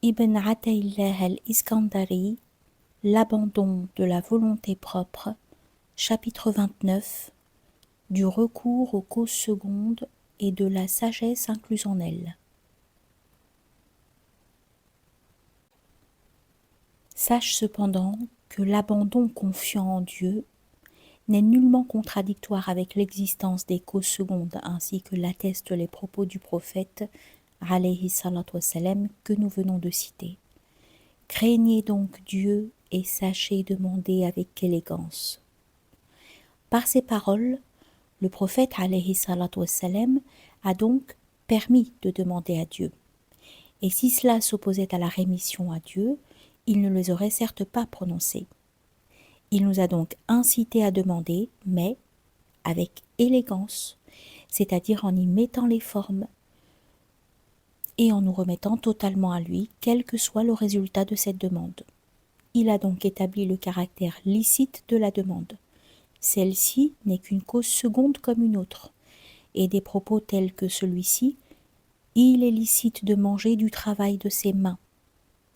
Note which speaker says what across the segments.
Speaker 1: Ibn Ataillah al-Iskandari, l'abandon de la volonté propre, chapitre 29, du recours aux causes secondes et de la sagesse incluse en elles. Sache cependant que l'abandon confiant en Dieu n'est nullement contradictoire avec l'existence des causes secondes ainsi que l'attestent les propos du prophète alayhi salatu wassalam que nous venons de citer. Craignez donc Dieu et sachez demander avec élégance. Par ces paroles, le prophète alayhi salatu wassalam a donc permis de demander à Dieu. Et si cela s'opposait à la rémission à Dieu, il ne les aurait certes pas prononcées. Il nous a donc incité à demander, mais avec élégance, c'est-à-dire en y mettant les formes et en nous remettant totalement à lui, quel que soit le résultat de cette demande. Il a donc établi le caractère licite de la demande. Celle-ci n'est qu'une cause seconde comme une autre, et des propos tels que celui-ci, il est licite de manger du travail de ses mains,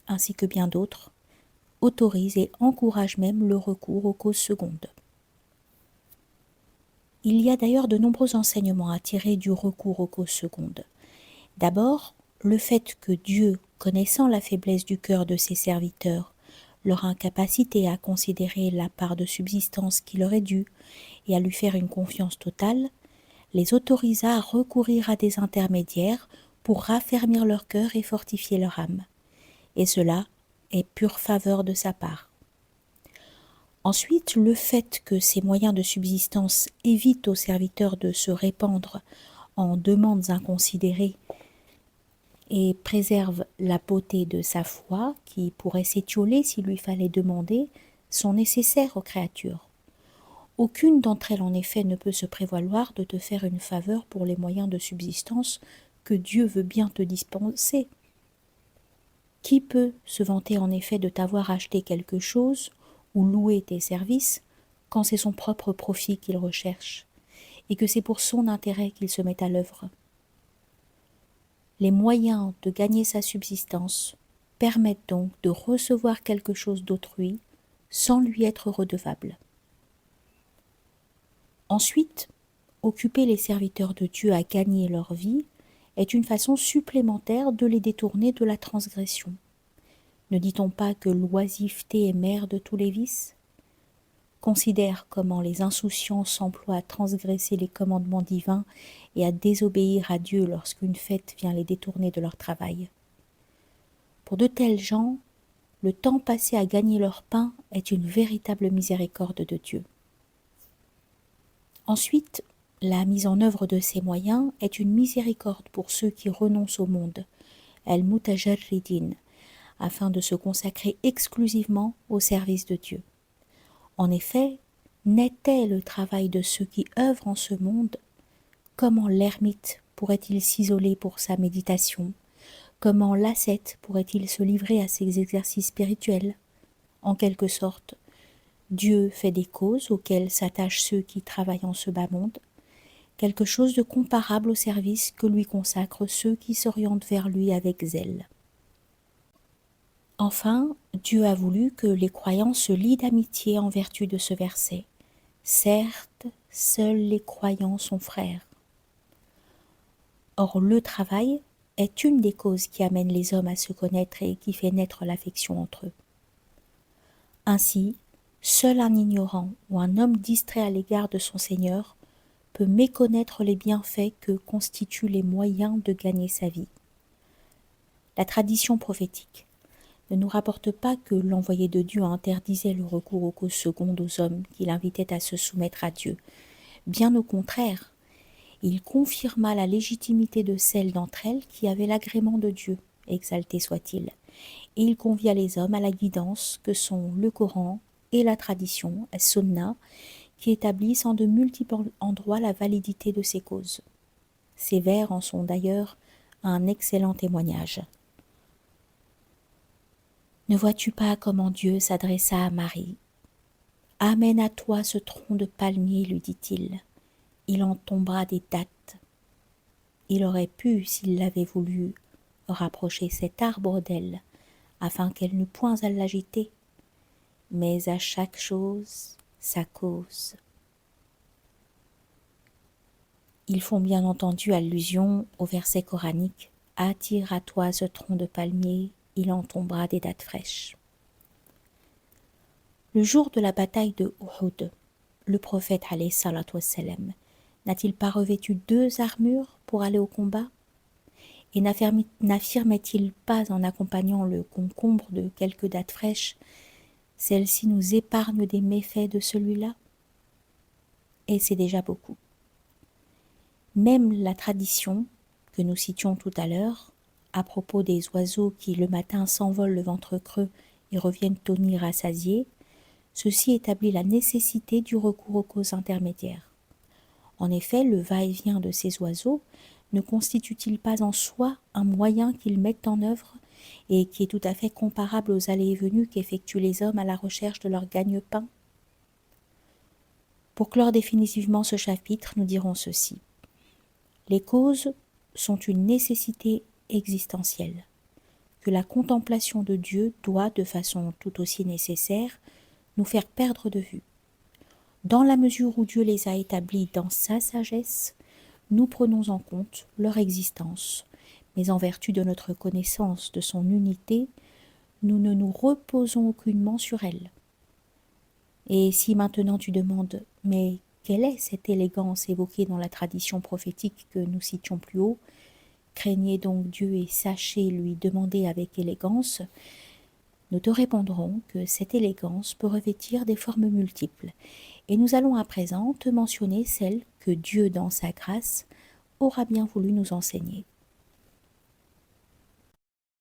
Speaker 1: ainsi que bien d'autres, autorise et encourage même le recours aux causes secondes. Il y a d'ailleurs de nombreux enseignements à tirer du recours aux causes secondes. D'abord, le fait que Dieu, connaissant la faiblesse du cœur de ses serviteurs, leur incapacité à considérer la part de subsistance qui leur est due et à lui faire une confiance totale, les autorisa à recourir à des intermédiaires pour raffermir leur cœur et fortifier leur âme. Et cela est pure faveur de sa part. Ensuite, le fait que ces moyens de subsistance évitent aux serviteurs de se répandre en demandes inconsidérées et préservent la beauté de sa foi, qui pourrait s'étioler s'il lui fallait demander, sont nécessaires aux créatures. Aucune d'entre elles, en effet, ne peut se prévaloir de te faire une faveur pour les moyens de subsistance que Dieu veut bien te dispenser. Qui peut se vanter en effet de t'avoir acheté quelque chose ou louer tes services quand c'est son propre profit qu'il recherche et que c'est pour son intérêt qu'il se met à l'œuvre? Les moyens de gagner sa subsistance permettent donc de recevoir quelque chose d'autrui sans lui être redevable. Ensuite, occuper les serviteurs de Dieu à gagner leur vie est une façon supplémentaire de les détourner de la transgression. Ne dit-on pas que l'oisiveté est mère de tous les vices? Considère comment les insouciants s'emploient à transgresser les commandements divins et à désobéir à Dieu lorsqu'une fête vient les détourner de leur travail. Pour de tels gens, le temps passé à gagner leur pain est une véritable miséricorde de Dieu. Ensuite, la mise en œuvre de ces moyens est une miséricorde pour ceux qui renoncent au monde, al-mutajarridin, afin de se consacrer exclusivement au service de Dieu. En effet, n'était le travail de ceux qui œuvrent en ce monde? Comment l'ermite pourrait-il s'isoler pour sa méditation? Comment l'ascète pourrait-il se livrer à ses exercices spirituels? En quelque sorte, Dieu fait des causes auxquelles s'attachent ceux qui travaillent en ce bas monde, quelque chose de comparable au service que lui consacrent ceux qui s'orientent vers lui avec zèle. Enfin, Dieu a voulu que les croyants se lient d'amitié en vertu de ce verset. Certes, seuls les croyants sont frères. Or, le travail est une des causes qui amènent les hommes à se connaître et qui fait naître l'affection entre eux. Ainsi, seul un ignorant ou un homme distrait à l'égard de son Seigneur peut méconnaître les bienfaits que constituent les moyens de gagner sa vie. La tradition prophétique ne nous rapporte pas que l'envoyé de Dieu interdisait le recours aux causes secondes aux hommes qu'il invitait à se soumettre à Dieu. Bien au contraire, il confirma la légitimité de celles d'entre elles qui avaient l'agrément de Dieu, exalté soit-il, et il convia les hommes à la guidance que sont le Coran et la tradition, as-Sunnah, qui établissent en de multiples endroits la validité de ces causes. Ces vers en sont d'ailleurs un excellent témoignage. Ne vois-tu pas comment Dieu s'adressa à Marie? Amène à toi ce tronc de palmier, lui dit-il. Il en tombera des dattes. Il aurait pu, s'il l'avait voulu, rapprocher cet arbre d'elle, afin qu'elle n'eût point à l'agiter. Mais à chaque chose sa cause. Ils font bien entendu allusion au verset coranique « Attire à toi ce tronc de palmier, il en tombera des dattes fraîches ». Le jour de la bataille de Uhud, le prophète alayhi salatu wassalam, n'a-t-il pas revêtu 2 armures pour aller au combat? Et n'affirmait-il pas en accompagnant le concombre de quelques dattes fraîches « Celle-ci nous épargne des méfaits de celui-là » Et c'est déjà beaucoup. Même la tradition que nous citions tout à l'heure, à propos des oiseaux qui le matin s'envolent le ventre creux et reviennent au nid rassasiés, ceci établit la nécessité du recours aux causes intermédiaires. En effet, le va-et-vient de ces oiseaux ne constitue-t-il pas en soi un moyen qu'ils mettent en œuvre et qui est tout à fait comparable aux allées et venues qu'effectuent les hommes à la recherche de leur gagne-pain? Pour clore définitivement ce chapitre, nous dirons ceci. Les causes sont une nécessité existentielle, que la contemplation de Dieu doit, de façon tout aussi nécessaire, nous faire perdre de vue. Dans la mesure où Dieu les a établis dans sa sagesse, nous prenons en compte leur existence, mais en vertu de notre connaissance de son unité, nous ne nous reposons aucunement sur elle. Et si maintenant tu demandes « mais quelle est cette élégance évoquée dans la tradition prophétique que nous citions plus haut? Craignez donc Dieu et sachez lui demander avec élégance. » Nous te répondrons que cette élégance peut revêtir des formes multiples. Et nous allons à présent te mentionner celle que Dieu, dans sa grâce, aura bien voulu nous enseigner.